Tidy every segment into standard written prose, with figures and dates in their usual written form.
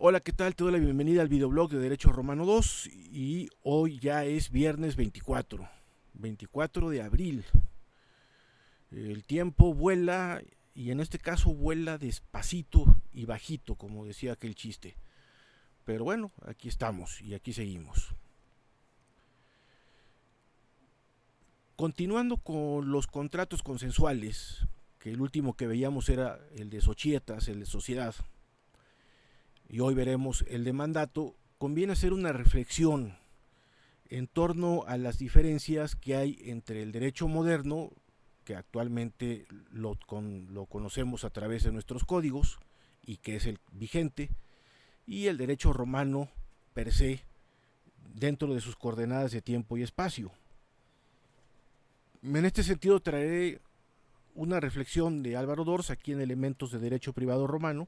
Hola, ¿qué tal? Te doy la bienvenida al videoblog de Derecho Romano 2 y hoy ya es viernes 24 de abril. El tiempo vuela y en este caso vuela despacito y bajito, como decía aquel chiste. Pero bueno, aquí estamos y aquí seguimos. Continuando con los contratos consensuales, que el último que veíamos era el de societas, el de sociedad, y hoy veremos el de mandato, conviene hacer una reflexión en torno a las diferencias que hay entre el derecho moderno, que actualmente lo conocemos a través de nuestros códigos y que es el vigente, y el derecho romano per se dentro de sus coordenadas de tiempo y espacio. En este sentido traeré una reflexión de Álvaro Dors aquí en Elementos de Derecho Privado Romano,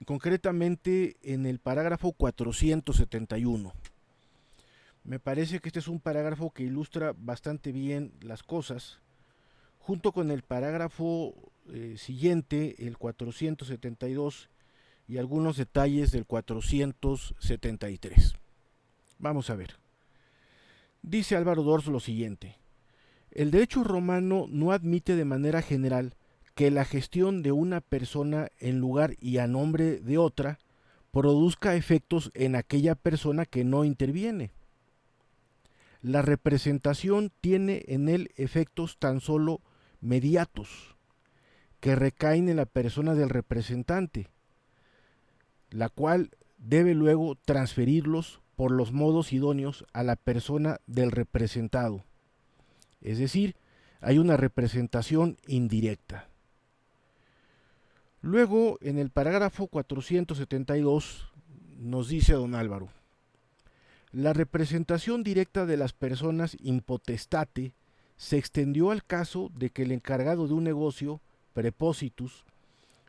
concretamente en el parágrafo 471. Me parece que este es un parágrafo que ilustra bastante bien las cosas, junto con el parágrafo siguiente, el 472, y algunos detalles del 473. Vamos a ver. Dice Álvaro Dors lo siguiente: el derecho romano no admite de manera general que la gestión de una persona en lugar y a nombre de otra produzca efectos en aquella persona que no interviene. La representación tiene en él efectos tan solo mediatos, que recaen en la persona del representante, la cual debe luego transferirlos por los modos idóneos a la persona del representado. Es decir, hay una representación indirecta. Luego, en el parágrafo 472, nos dice don Álvaro: la representación directa de las personas in potestate se extendió al caso de que el encargado de un negocio, prepositus,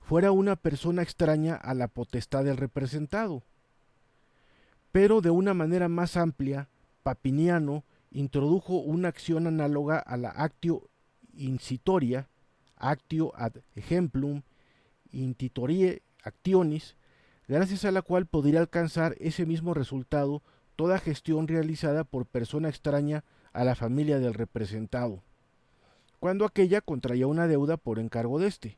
fuera una persona extraña a la potestad del representado. Pero de una manera más amplia, Papiniano introdujo una acción análoga a la actio incitoria, actio ad exemplum, intitorie actionis, gracias a la cual podría alcanzar ese mismo resultado toda gestión realizada por persona extraña a la familia del representado, cuando aquella contraía una deuda por encargo de éste.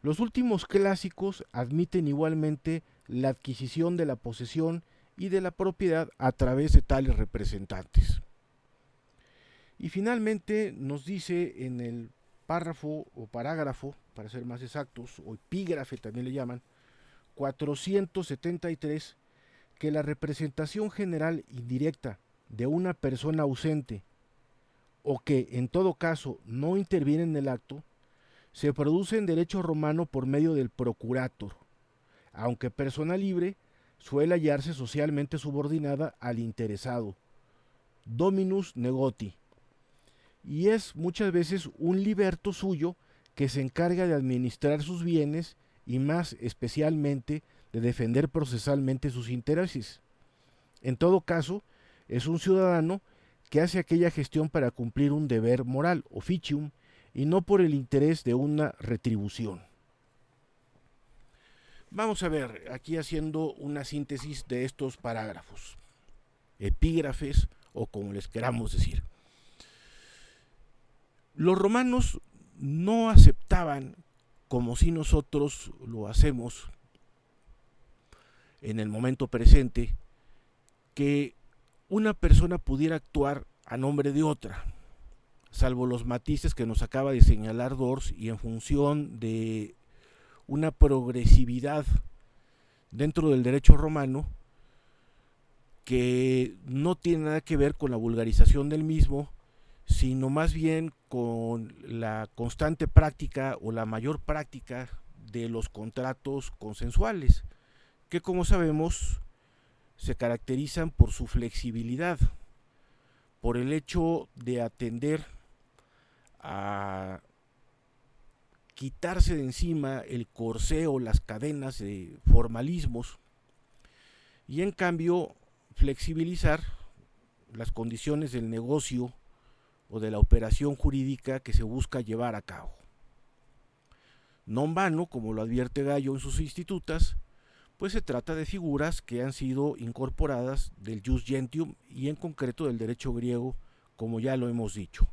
Los últimos clásicos admiten igualmente la adquisición de la posesión y de la propiedad a través de tales representantes. Y finalmente nos dice en el párrafo o parágrafo, para ser más exactos, o epígrafe también le llaman, 473, que la representación general indirecta de una persona ausente o que en todo caso no interviene en el acto, se produce en derecho romano por medio del procurator, aunque persona libre suele hallarse socialmente subordinada al interesado, dominus negoti, y es muchas veces un liberto suyo que se encarga de administrar sus bienes y más especialmente de defender procesalmente sus intereses. En todo caso, es un ciudadano que hace aquella gestión para cumplir un deber moral, officium, y no por el interés de una retribución. Vamos a ver, aquí haciendo una síntesis de estos parágrafos, epígrafes o como les queramos decir. Los romanos no aceptaban, como si nosotros lo hacemos en el momento presente, que una persona pudiera actuar a nombre de otra, salvo los matices que nos acaba de señalar Dors, y en función de una progresividad dentro del derecho romano que no tiene nada que ver con la vulgarización del mismo, sino más bien con la constante práctica o la mayor práctica de los contratos consensuales, que como sabemos se caracterizan por su flexibilidad, por el hecho de atender a quitarse de encima el corsé o las cadenas de formalismos y en cambio flexibilizar las condiciones del negocio o de la operación jurídica que se busca llevar a cabo. Non vano, como lo advierte Gallo en sus institutas, pues se trata de figuras que han sido incorporadas del jus gentium y en concreto del derecho griego, como ya lo hemos dicho.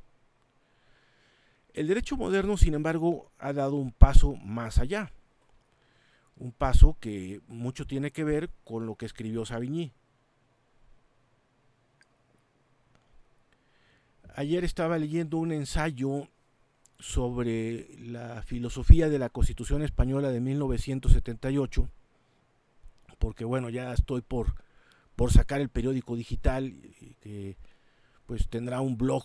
El derecho moderno, sin embargo, ha dado un paso más allá, un paso que mucho tiene que ver con lo que escribió Savigny. Ayer estaba leyendo un ensayo sobre la filosofía de la Constitución Española de 1978, porque bueno, ya estoy por sacar el periódico digital, que pues tendrá un blog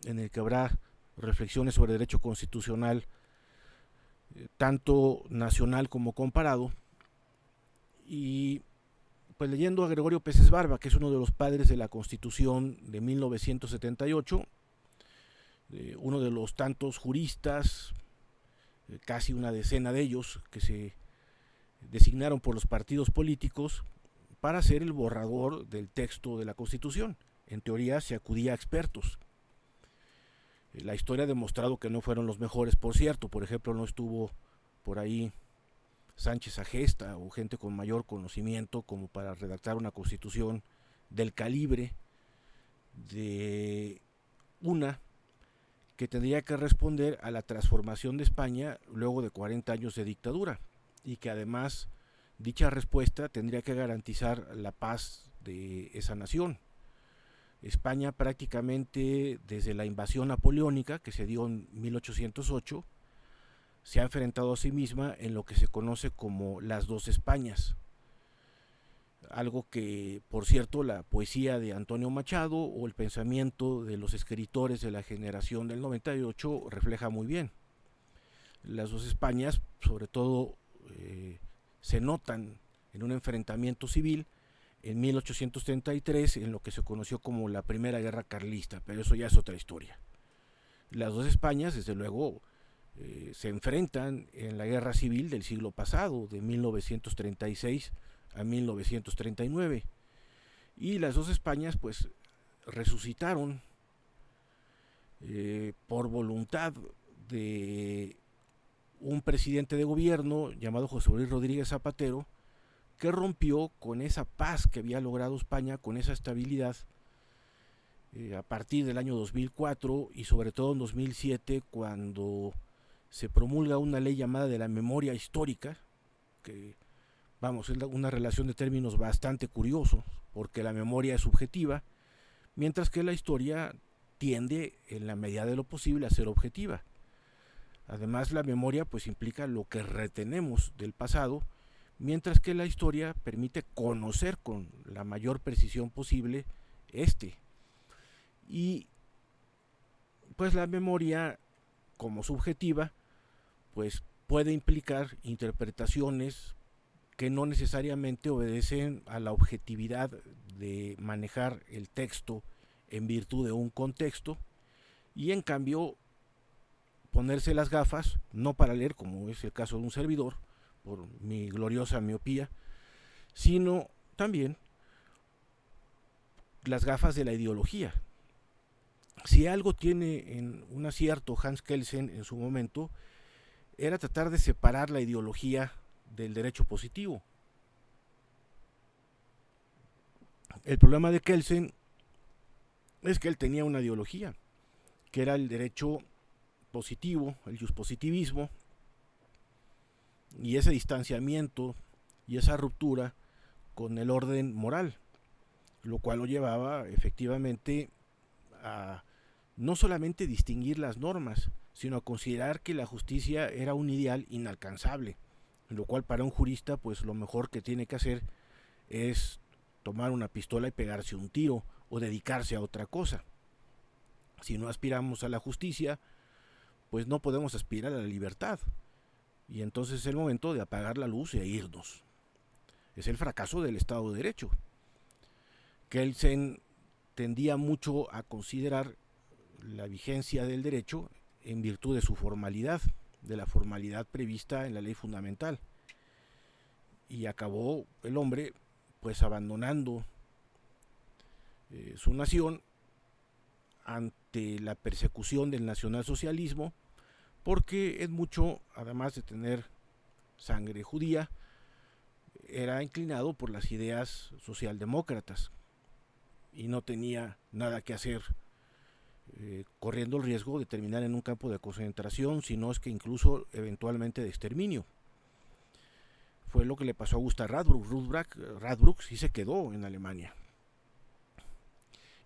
en el que habrá reflexiones sobre derecho constitucional, tanto nacional como comparado. Y pues leyendo a Gregorio Peces Barba, que es uno de los padres de la Constitución de 1978, uno de los tantos juristas, casi una decena de ellos, que se designaron por los partidos políticos para hacer el borrador del texto de la Constitución. En teoría se acudía a expertos. La historia ha demostrado que no fueron los mejores, por cierto. Por ejemplo, no estuvo por ahí Sánchez Agesta o gente con mayor conocimiento como para redactar una Constitución del calibre de una que tendría que responder a la transformación de España luego de 40 años de dictadura, y que además dicha respuesta tendría que garantizar la paz de esa nación. España prácticamente desde la invasión napoleónica que se dio en 1808 se ha enfrentado a sí misma en lo que se conoce como las dos Españas, algo que, por cierto, la poesía de Antonio Machado o el pensamiento de los escritores de la generación del 98 refleja muy bien. Las dos Españas, sobre todo, se notan en un enfrentamiento civil en 1833, en lo que se conoció como la Primera Guerra Carlista, pero eso ya es otra historia. Las dos Españas, desde luego, se enfrentan en la guerra civil del siglo pasado, de 1936 a 1939, y las dos Españas pues resucitaron por voluntad de un presidente de gobierno llamado José Luis Rodríguez Zapatero, que rompió con esa paz que había logrado España, con esa estabilidad, a partir del año 2004 y sobre todo en 2007, cuando se promulga una ley llamada de la memoria histórica, que vamos, es una relación de términos bastante curioso, porque la memoria es subjetiva, mientras que la historia tiende, en la medida de lo posible, a ser objetiva. Además, la memoria pues implica lo que retenemos del pasado, mientras que la historia permite conocer con la mayor precisión posible y pues la memoria como subjetiva pues puede implicar interpretaciones que no necesariamente obedecen a la objetividad de manejar el texto en virtud de un contexto, y en cambio ponerse las gafas, no para leer como es el caso de un servidor, por mi gloriosa miopía, sino también las gafas de la ideología. Si algo tiene en un acierto Hans Kelsen en su momento, era tratar de separar la ideología del derecho positivo. El problema de Kelsen es que él tenía una ideología, que era el derecho positivo, el juspositivismo, y ese distanciamiento y esa ruptura con el orden moral, lo cual lo llevaba efectivamente a no solamente distinguir las normas, sino a considerar que la justicia era un ideal inalcanzable, lo cual para un jurista pues lo mejor que tiene que hacer es tomar una pistola y pegarse un tiro o dedicarse a otra cosa. Si no aspiramos a la justicia, pues no podemos aspirar a la libertad, y entonces es el momento de apagar la luz e irnos. Es el fracaso del Estado de Derecho. Kelsen tendía mucho a considerar la vigencia del derecho en virtud de su formalidad, de la formalidad prevista en la ley fundamental, y acabó el hombre pues abandonando su nación ante la persecución del nacionalsocialismo, porque es mucho, además de tener sangre judía, era inclinado por las ideas socialdemócratas y no tenía nada que hacer corriendo el riesgo de terminar en un campo de concentración, sino es que incluso eventualmente de exterminio. Fue lo que le pasó a Gustav Radbruch sí se quedó en Alemania.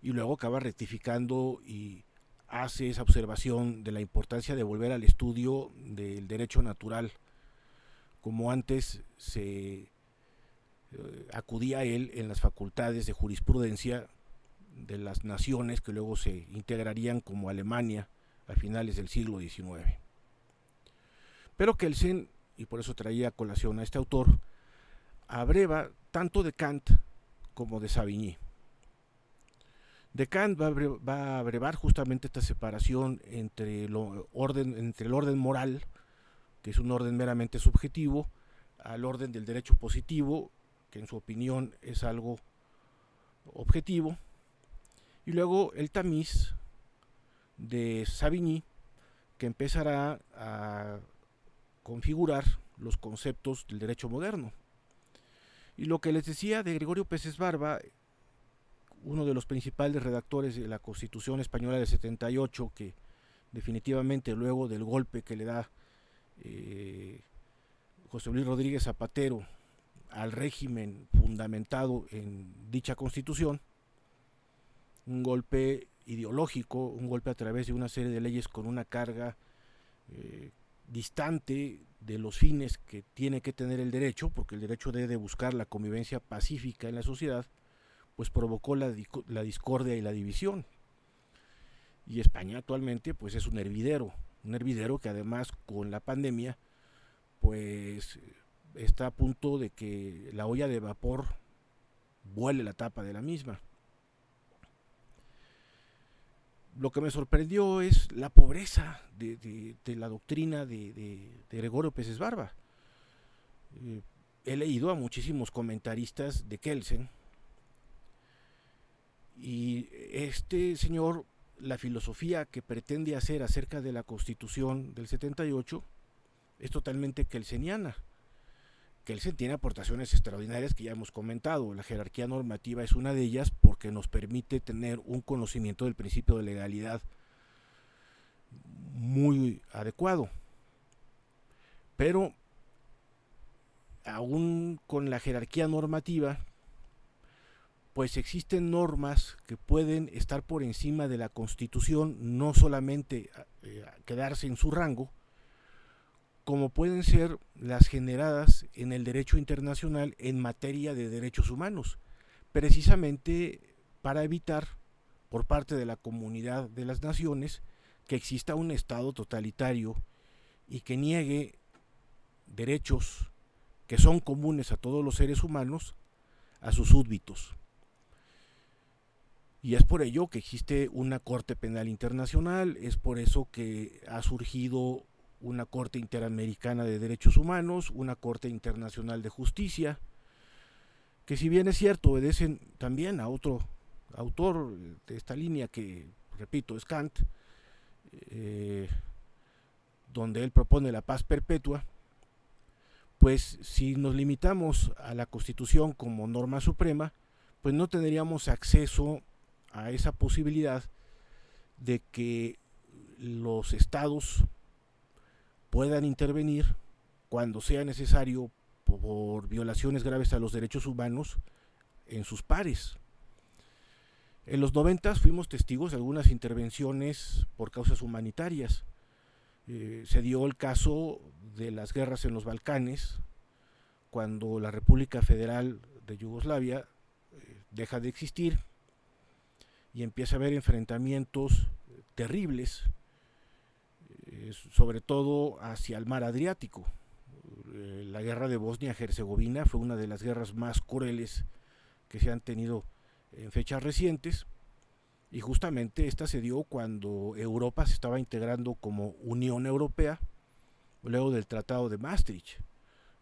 Y luego acaba rectificando y hace esa observación de la importancia de volver al estudio del derecho natural, como antes se acudía a él en las facultades de jurisprudencia de las naciones que luego se integrarían como Alemania a finales del siglo XIX. Pero Kelsen, y por eso traía a colación a este autor, abreva tanto de Kant como de Savigny. De Kant va a abrevar justamente esta separación entre el orden moral, que es un orden meramente subjetivo, al orden del derecho positivo, que en su opinión es algo objetivo, y luego el tamiz de Savigny, que empezará a configurar los conceptos del derecho moderno. Y lo que les decía de Gregorio Peces Barba, uno de los principales redactores de la Constitución Española del 78, que definitivamente luego del golpe que le da José Luis Rodríguez Zapatero al régimen fundamentado en dicha Constitución, un golpe ideológico, un golpe a través de una serie de leyes con una carga distante de los fines que tiene que tener el derecho, porque el derecho debe buscar la convivencia pacífica en la sociedad, pues provocó la discordia y la división. Y España actualmente pues es un hervidero que además con la pandemia pues está a punto de que la olla de vapor vuele la tapa de la misma. Lo que me sorprendió es la pobreza de la doctrina de Gregorio Peces Barba. He leído a muchísimos comentaristas de Kelsen, y este señor, la filosofía que pretende hacer acerca de la Constitución del 78 es totalmente kelseniana. Kelsen tiene aportaciones extraordinarias que ya hemos comentado. La jerarquía normativa es una de ellas porque nos permite tener un conocimiento del principio de legalidad muy adecuado. Pero aún con la jerarquía normativa, pues existen normas que pueden estar por encima de la Constitución, no solamente quedarse en su rango, como pueden ser las generadas en el derecho internacional en materia de derechos humanos, precisamente para evitar por parte de la comunidad de las naciones que exista un Estado totalitario y que niegue derechos que son comunes a todos los seres humanos a sus súbditos. Y es por ello que existe una Corte Penal Internacional, es por eso que ha surgido una Corte Interamericana de Derechos Humanos, una Corte Internacional de Justicia, que si bien es cierto obedecen también a otro autor de esta línea que, repito, es Kant, donde él propone la paz perpetua, pues si nos limitamos a la Constitución como norma suprema, pues no tendríamos acceso a esa posibilidad de que los estados puedan intervenir cuando sea necesario por violaciones graves a los derechos humanos en sus pares. En los 90 fuimos testigos de algunas intervenciones por causas humanitarias. Se dio el caso de las guerras en los Balcanes, cuando la República Federal de Yugoslavia deja de existir y empieza a haber enfrentamientos terribles, sobre todo hacia el mar Adriático. La guerra de Bosnia-Herzegovina fue una de las guerras más crueles que se han tenido en fechas recientes, y justamente esta se dio cuando Europa se estaba integrando como Unión Europea luego del Tratado de Maastricht,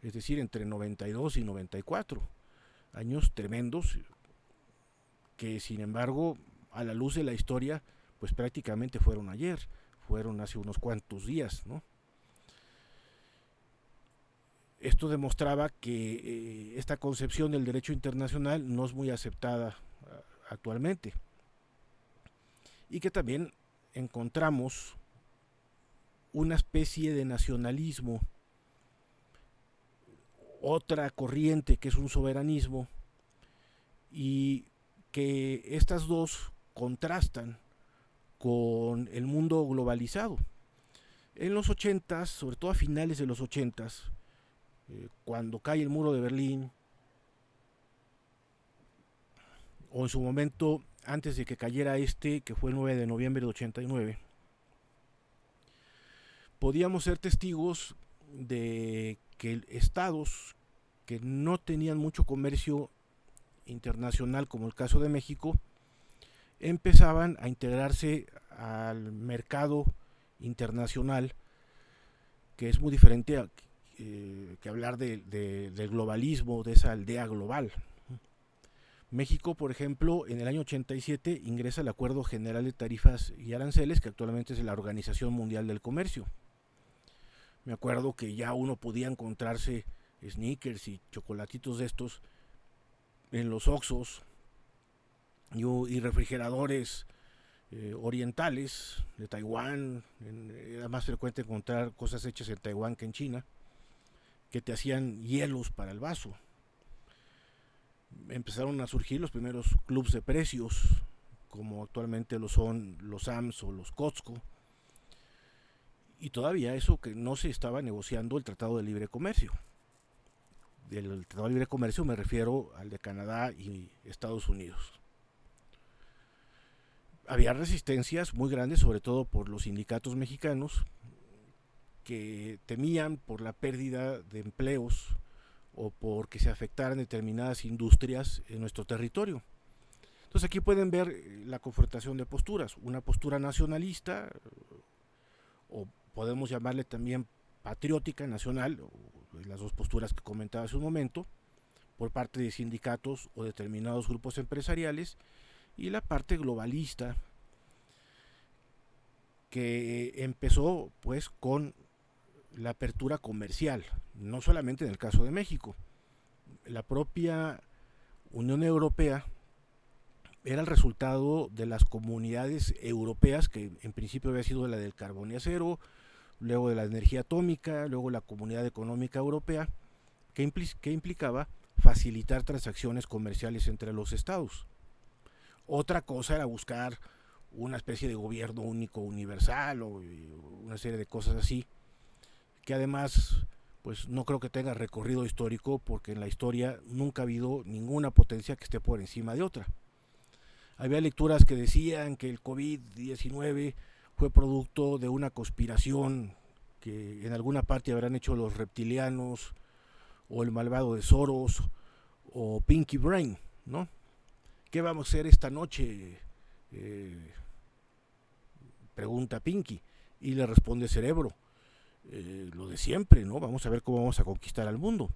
es decir, entre 92 y 94, años tremendos que sin embargo a la luz de la historia pues prácticamente fueron ayer, fueron hace unos cuantos días, ¿no? Esto demostraba que esta concepción del derecho internacional no es muy aceptada actualmente, y que también encontramos una especie de nacionalismo, otra corriente que es un soberanismo, y que estas dos contrastan con el mundo globalizado. En los 80s, sobre todo a finales de los 80s, cuando cae el muro de Berlín, o en su momento antes de que cayera que fue el 9 de noviembre de 89, podíamos ser testigos de que estados que no tenían mucho comercio internacional, como el caso de México, empezaban a integrarse al mercado internacional, que es muy diferente que hablar del globalismo, de esa aldea global. México, por ejemplo, en el año 87 ingresa al Acuerdo General de Tarifas y Aranceles, que actualmente es la Organización Mundial del Comercio. Me acuerdo que ya uno podía encontrarse sneakers y chocolatitos de estos en los Oxxos y refrigeradores orientales de Taiwán. Era más frecuente encontrar cosas hechas en Taiwán que en China, que te hacían hielos para el vaso. Empezaron a surgir los primeros clubs de precios, como actualmente lo son los Sams o los Costco, y todavía eso que no se estaba negociando el Tratado de Libre Comercio. Del Tratado de Libre Comercio me refiero al de Canadá y Estados Unidos. Había resistencias muy grandes, sobre todo por los sindicatos mexicanos, que temían por la pérdida de empleos o porque se afectaran determinadas industrias en nuestro territorio. Entonces aquí pueden ver la confrontación de posturas, una postura nacionalista, o podemos llamarle también patriótica, nacional, las dos posturas que comentaba hace un momento, por parte de sindicatos o determinados grupos empresariales, y la parte globalista, que empezó pues con la apertura comercial, no solamente en el caso de México. La propia Unión Europea era el resultado de las comunidades europeas, que en principio había sido la del carbón y acero, luego de la energía atómica, luego la Comunidad Económica Europea, que implicaba facilitar transacciones comerciales entre los estados. Otra cosa era buscar una especie de gobierno único universal o una serie de cosas así, que además pues no creo que tenga recorrido histórico, porque en la historia nunca ha habido ninguna potencia que esté por encima de otra. Había lecturas que decían que el COVID-19 fue producto de una conspiración que en alguna parte habrán hecho los reptilianos, o el malvado de Soros, o Pinky Brain, ¿no? ¿Qué vamos a hacer esta noche? Pregunta Pinky, y le responde Cerebro, lo de siempre, ¿no? Vamos a ver cómo vamos a conquistar al mundo.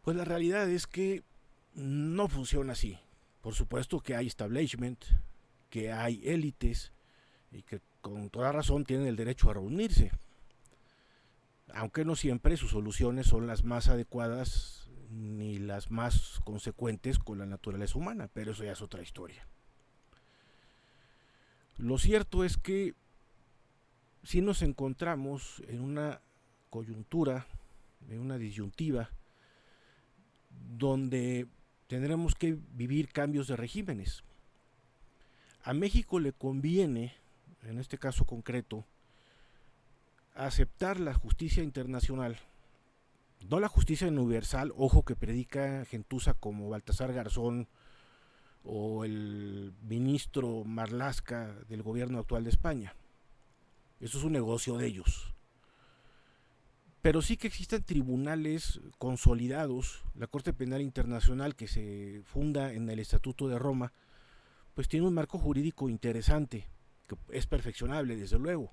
Pues la realidad es que no funciona así. Por supuesto que hay establishment, que hay élites, y que con toda razón tienen el derecho a reunirse, aunque no siempre sus soluciones son las más adecuadas ni las más consecuentes con la naturaleza humana, pero eso ya es otra historia. Lo cierto es que si nos encontramos en una coyuntura, en una disyuntiva, donde tendremos que vivir cambios de regímenes. A México le conviene, en este caso concreto, aceptar la justicia internacional, no la justicia universal, ojo, que predica gentuza como Baltasar Garzón o el ministro Marlaska del gobierno actual de España. Eso es un negocio de ellos. Pero sí que existen tribunales consolidados. La Corte Penal Internacional, que se funda en el Estatuto de Roma, pues tiene un marco jurídico interesante, que es perfeccionable, desde luego.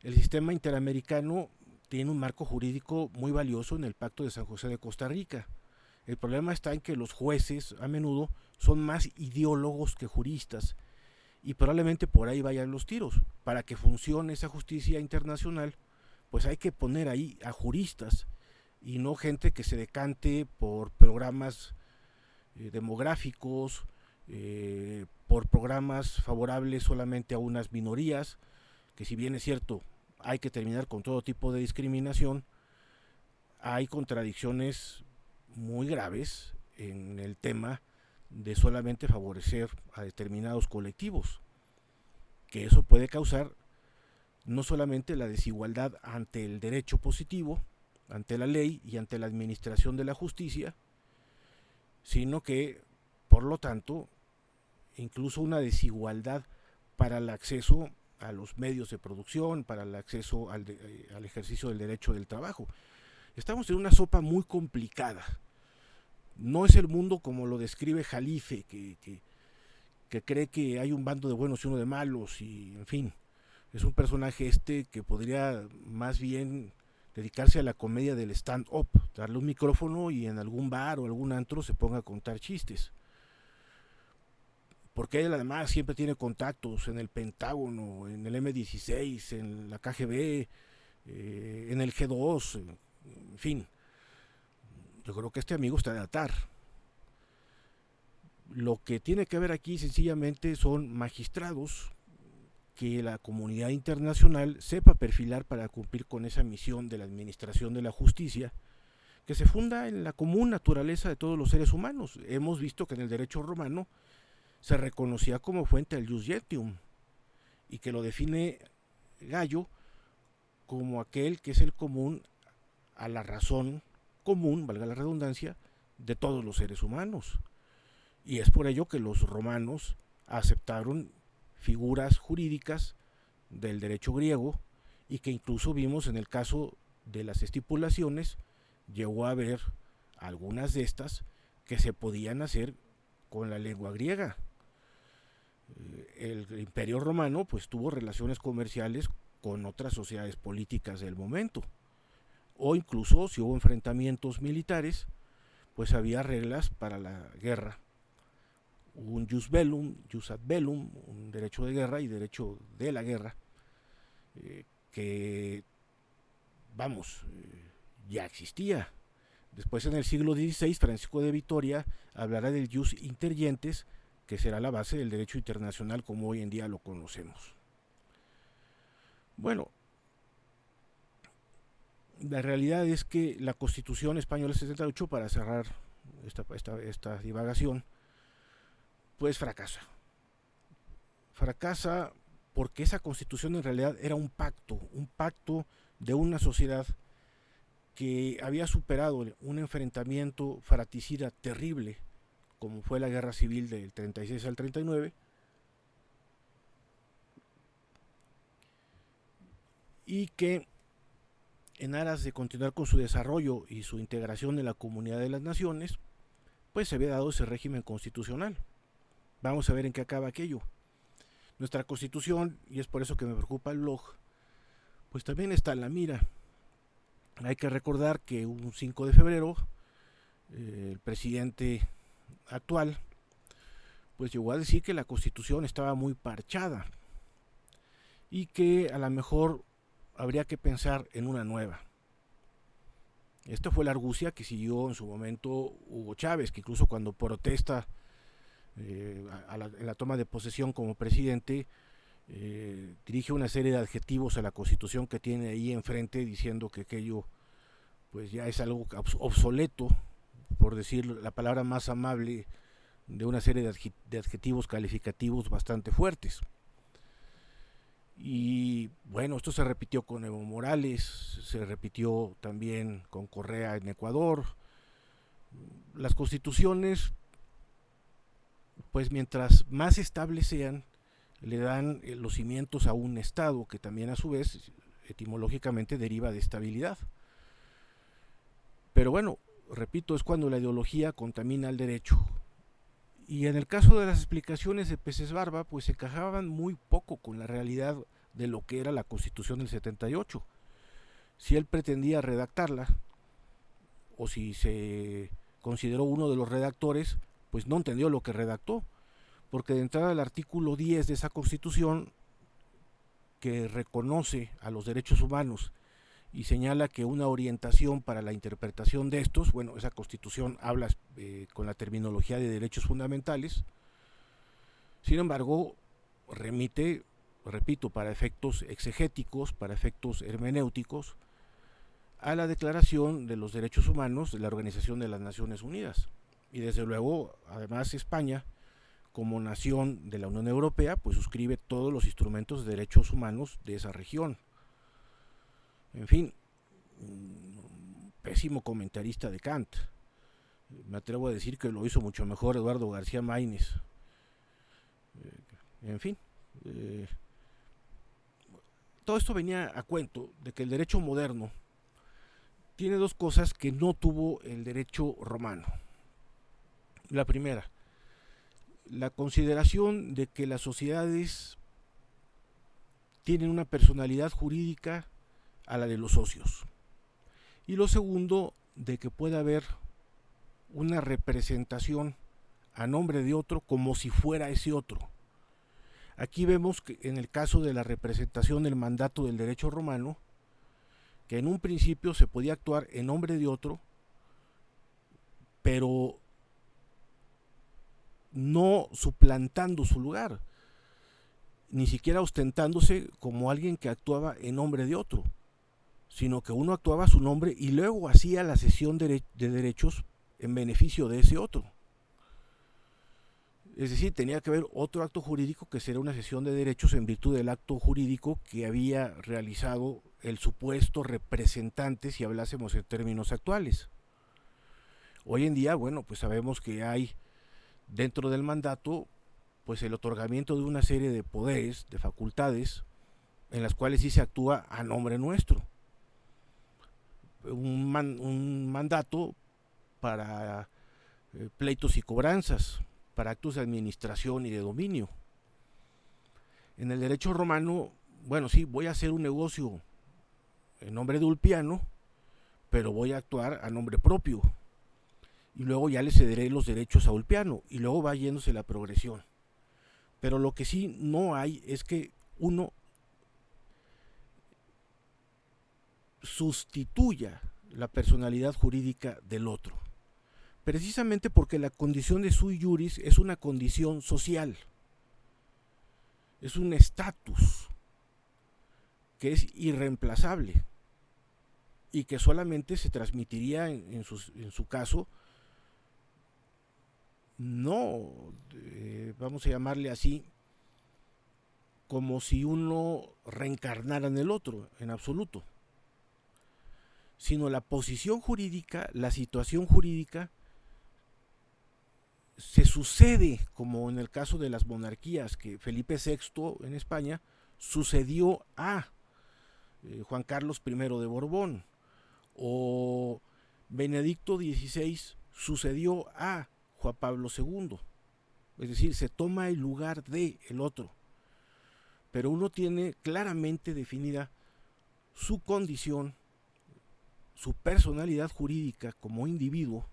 El sistema interamericano tiene un marco jurídico muy valioso en el Pacto de San José de Costa Rica. El problema está en que los jueces a menudo son más ideólogos que juristas, y probablemente por ahí vayan los tiros. Para que funcione esa justicia internacional, pues hay que poner ahí a juristas y no gente que se decante por programas demográficos, por programas favorables solamente a unas minorías, que si bien es cierto, hay que terminar con todo tipo de discriminación, hay contradicciones muy graves en el tema de solamente favorecer a determinados colectivos, que eso puede causar no solamente la desigualdad ante el derecho positivo, ante la ley y ante la administración de la justicia, sino que, por lo tanto, incluso una desigualdad para el acceso a los medios de producción, para el acceso al ejercicio del derecho del trabajo. Estamos en una sopa muy complicada. No es el mundo como lo describe Jalife, que cree que hay un bando de buenos y uno de malos, y en fin, es un personaje que podría más bien dedicarse a la comedia del stand-up, darle un micrófono y en algún bar o algún antro se ponga a contar chistes. Porque él además siempre tiene contactos en el Pentágono, en el M16, en la KGB, en el G2, en fin. Yo creo que este amigo está de atar. Lo que tiene que ver aquí sencillamente son magistrados que la comunidad internacional sepa perfilar para cumplir con esa misión de la administración de la justicia, que se funda en la común naturaleza de todos los seres humanos. Hemos visto que en el derecho romano se reconocía como fuente del jus gentium, y que lo define Gallo como aquel que es el común a la razón común, valga la redundancia, de todos los seres humanos. Y es por ello que los romanos aceptaron figuras jurídicas del derecho griego, y que incluso vimos en el caso de las estipulaciones, llegó a haber algunas de estas que se podían hacer con la lengua griega. El Imperio Romano pues tuvo relaciones comerciales con otras sociedades políticas del momento, o incluso si hubo enfrentamientos militares, pues había reglas para la guerra, un jus bellum, jus ad bellum, un derecho de guerra y derecho de la guerra, que vamos, ya existía. Después, en el siglo XVI, Francisco de Vitoria hablará del jus inter gentes, que será la base del derecho internacional como hoy en día lo conocemos. Bueno, la realidad es que la Constitución Española 78, para cerrar esta divagación, pues fracasa. Fracasa porque esa Constitución en realidad era un pacto de una sociedad que había superado un enfrentamiento fratricida terrible, como fue la guerra civil del 36 al 39, y que en aras de continuar con su desarrollo y su integración en la comunidad de las naciones, pues se había dado ese régimen constitucional. Vamos a ver en qué acaba aquello. Nuestra Constitución, y es por eso que me preocupa el blog, pues también está en la mira. Hay que recordar que un 5 de febrero el presidente actual pues llegó a decir que la Constitución estaba muy parchada y que a lo mejor habría que pensar en una nueva. Esta fue la argucia que siguió en su momento Hugo Chávez, que incluso cuando protesta en la toma de posesión como presidente, dirige una serie de adjetivos a la Constitución que tiene ahí enfrente, diciendo que aquello pues ya es algo obsoleto, por decir la palabra más amable, de una serie de adjetivos calificativos bastante fuertes. Y bueno, esto se repitió con Evo Morales, se repitió también con Correa en Ecuador. Las constituciones, pues mientras más estables sean, le dan los cimientos a un Estado que también a su vez etimológicamente deriva de estabilidad. Pero bueno, repito, es cuando la ideología contamina el derecho. Y en el caso de las explicaciones de Peces Barba, pues encajaban muy poco con la realidad de lo que era la Constitución del 78. Si él pretendía redactarla, o si se consideró uno de los redactores, pues no entendió lo que redactó, porque de entrada el artículo 10 de esa Constitución, que reconoce a los derechos humanos y señala que una orientación para la interpretación de estos, bueno, esa Constitución habla con la terminología de derechos fundamentales, sin embargo, remite, repito, para efectos exegéticos, para efectos hermenéuticos, a la Declaración de los Derechos Humanos de la Organización de las Naciones Unidas. Y desde luego, además, España, como nación de la Unión Europea, pues suscribe todos los instrumentos de derechos humanos de esa región. En fin, pésimo comentarista de Kant. Me atrevo a decir que lo hizo mucho mejor Eduardo García Maínez. En fin, todo esto venía a cuento de que el derecho moderno tiene dos cosas que no tuvo el derecho romano. La primera, la consideración de que las sociedades tienen una personalidad jurídica a la de los socios. Y lo segundo, de que pueda haber una representación a nombre de otro como si fuera ese otro. Aquí vemos que en el caso de la representación del mandato del derecho romano, que en un principio se podía actuar en nombre de otro, pero no suplantando su lugar, ni siquiera ostentándose como alguien que actuaba en nombre de otro, sino que uno actuaba a su nombre y luego hacía la cesión de derechos en beneficio de ese otro. Es decir, tenía que haber otro acto jurídico que sería una cesión de derechos en virtud del acto jurídico que había realizado el supuesto representante, si hablásemos en términos actuales. Hoy en día, bueno, pues sabemos que hay dentro del mandato pues el otorgamiento de una serie de poderes, de facultades, en las cuales sí se actúa a nombre nuestro. Un mandato para pleitos y cobranzas, para actos de administración y de dominio. En el derecho romano, bueno, sí, voy a hacer un negocio en nombre de Ulpiano, pero voy a actuar a nombre propio. Y luego ya le cederé los derechos a Ulpiano, y luego va yéndose la progresión. Pero lo que sí no hay es que uno sustituya la personalidad jurídica del otro, precisamente porque la condición de sui juris es una condición social, es un estatus que es irreemplazable y que solamente se transmitiría en su caso, no, vamos a llamarle así, como si uno reencarnara en el otro, en absoluto, sino la posición jurídica, la situación jurídica se sucede, como en el caso de las monarquías, que Felipe VI en España sucedió a Juan Carlos I de Borbón, o Benedicto XVI sucedió a Juan Pablo II. Es decir, se toma el lugar de el otro, pero uno tiene claramente definida su condición, su personalidad jurídica como individuo,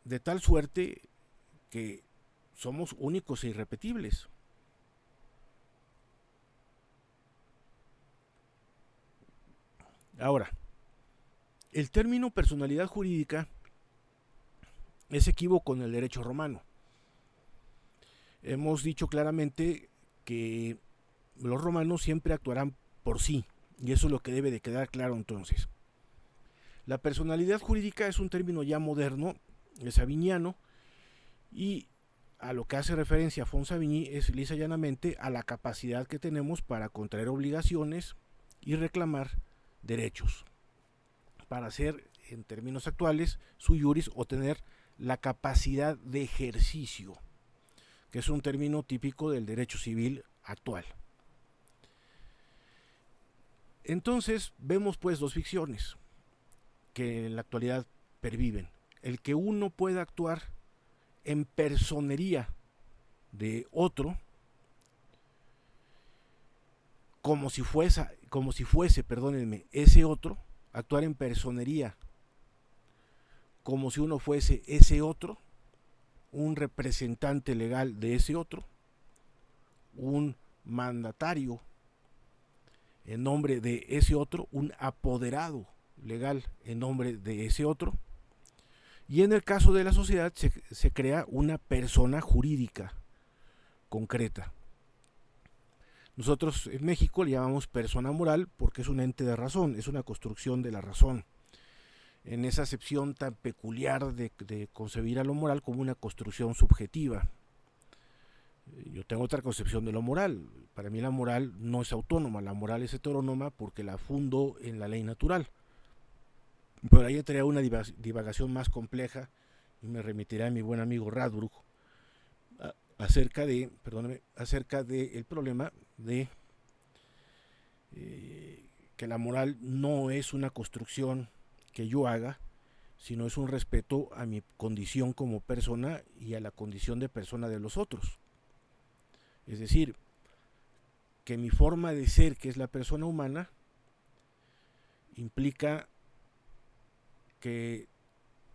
de tal suerte que somos únicos e irrepetibles. Ahora, el término personalidad jurídica es equívoco en el derecho romano. Hemos dicho claramente que los romanos siempre actuarán por sí, y eso es lo que debe de quedar claro entonces. La personalidad jurídica es un término ya moderno, saviniano, y a lo que hace referencia a Fonsavigny es lisa y llanamente a la capacidad que tenemos para contraer obligaciones y reclamar derechos, para hacer, en términos actuales, sui juris o tener la capacidad de ejercicio, que es un término típico del derecho civil actual. Entonces vemos pues dos ficciones que en la actualidad perviven: el que uno pueda actuar en personería de otro como si fuese, perdónenme, ese otro, actuar en personería como si uno fuese ese otro, un representante legal de ese otro, un mandatario en nombre de ese otro, un apoderado legal en nombre de ese otro. Y en el caso de la sociedad se crea una persona jurídica concreta. Nosotros en México le llamamos persona moral porque es un ente de razón, es una construcción de la razón. En esa acepción tan peculiar de concebir a lo moral como una construcción subjetiva. Yo tengo otra concepción de lo moral. Para mí la moral no es autónoma, la moral es heterónoma porque la fundo en la ley natural. Pero ahí entraría una divagación más compleja y me remitirá a mi buen amigo Radbruch acerca de el problema de que la moral no es una construcción que yo haga, sino es un respeto a mi condición como persona y a la condición de persona de los otros. Es decir, que mi forma de ser, que es la persona humana, implica que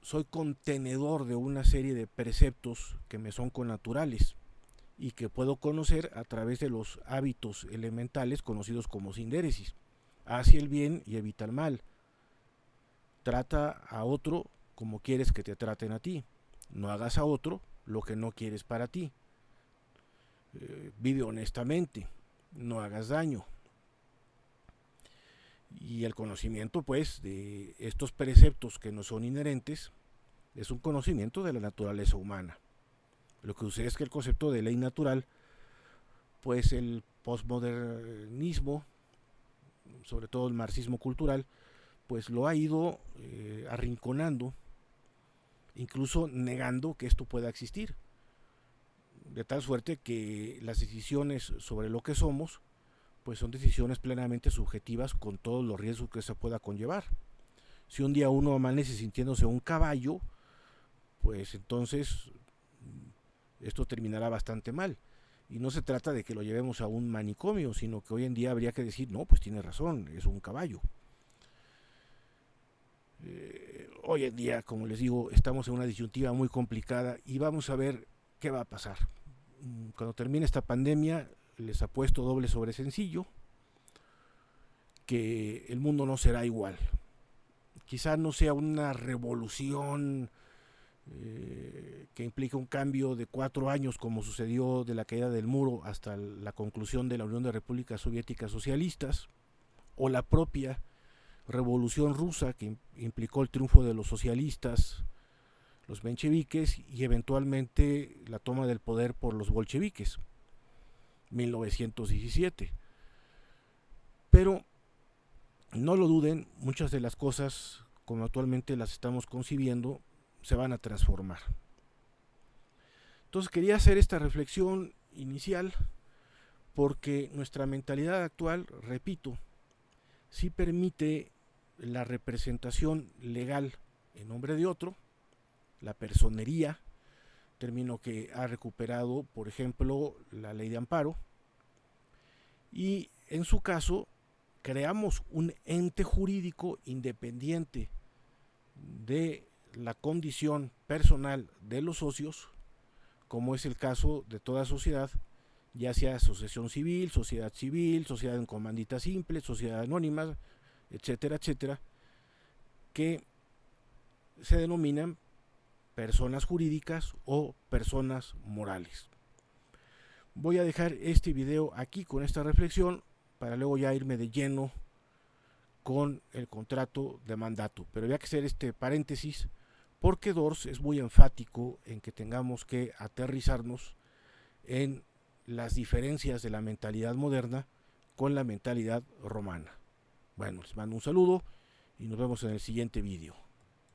soy contenedor de una serie de preceptos que me son connaturales y que puedo conocer a través de los hábitos elementales conocidos como sindéresis. Hace el bien y evita el mal. Trata a otro como quieres que te traten a ti. No hagas a otro lo que no quieres para ti. Vive honestamente. No hagas daño. Y el conocimiento, pues, de estos preceptos que no son inherentes es un conocimiento de la naturaleza humana. Lo que sucede es que el concepto de ley natural, pues el posmodernismo, sobre todo el marxismo cultural, pues lo ha ido arrinconando, incluso negando que esto pueda existir, de tal suerte que las decisiones sobre lo que somos pues son decisiones plenamente subjetivas con todos los riesgos que se pueda conllevar. Si un día uno amanece sintiéndose un caballo, pues entonces esto terminará bastante mal. Y no se trata de que lo llevemos a un manicomio, sino que hoy en día habría que decir, no, pues tiene razón, es un caballo. Hoy en día, como les digo, estamos en una disyuntiva muy complicada y vamos a ver qué va a pasar. Cuando termine esta pandemia, les apuesto doble sobre sencillo que el mundo no será igual. Quizá no sea una revolución que implica un cambio de 4 años como sucedió de la caída del muro hasta la conclusión de la Unión de Repúblicas Soviéticas Socialistas, o la propia revolución rusa que implicó el triunfo de los socialistas, los mencheviques, y eventualmente la toma del poder por los bolcheviques, 1917. Pero no lo duden, muchas de las cosas como actualmente las estamos concibiendo se van a transformar. Entonces quería hacer esta reflexión inicial porque nuestra mentalidad actual, repito, sí permite la representación legal en nombre de otro, la personería, término que ha recuperado, por ejemplo, la ley de amparo, y en su caso creamos un ente jurídico independiente de la condición personal de los socios, como es el caso de toda sociedad, ya sea asociación civil, sociedad en comandita simple, sociedad anónima, etcétera, etcétera, que se denominan personas jurídicas o personas morales. Voy a dejar este video aquí con esta reflexión para luego ya irme de lleno con el contrato de mandato. Pero había que hacer este paréntesis porque Dors es muy enfático en que tengamos que aterrizarnos en las diferencias de la mentalidad moderna con la mentalidad romana. Bueno, les mando un saludo y nos vemos en el siguiente video.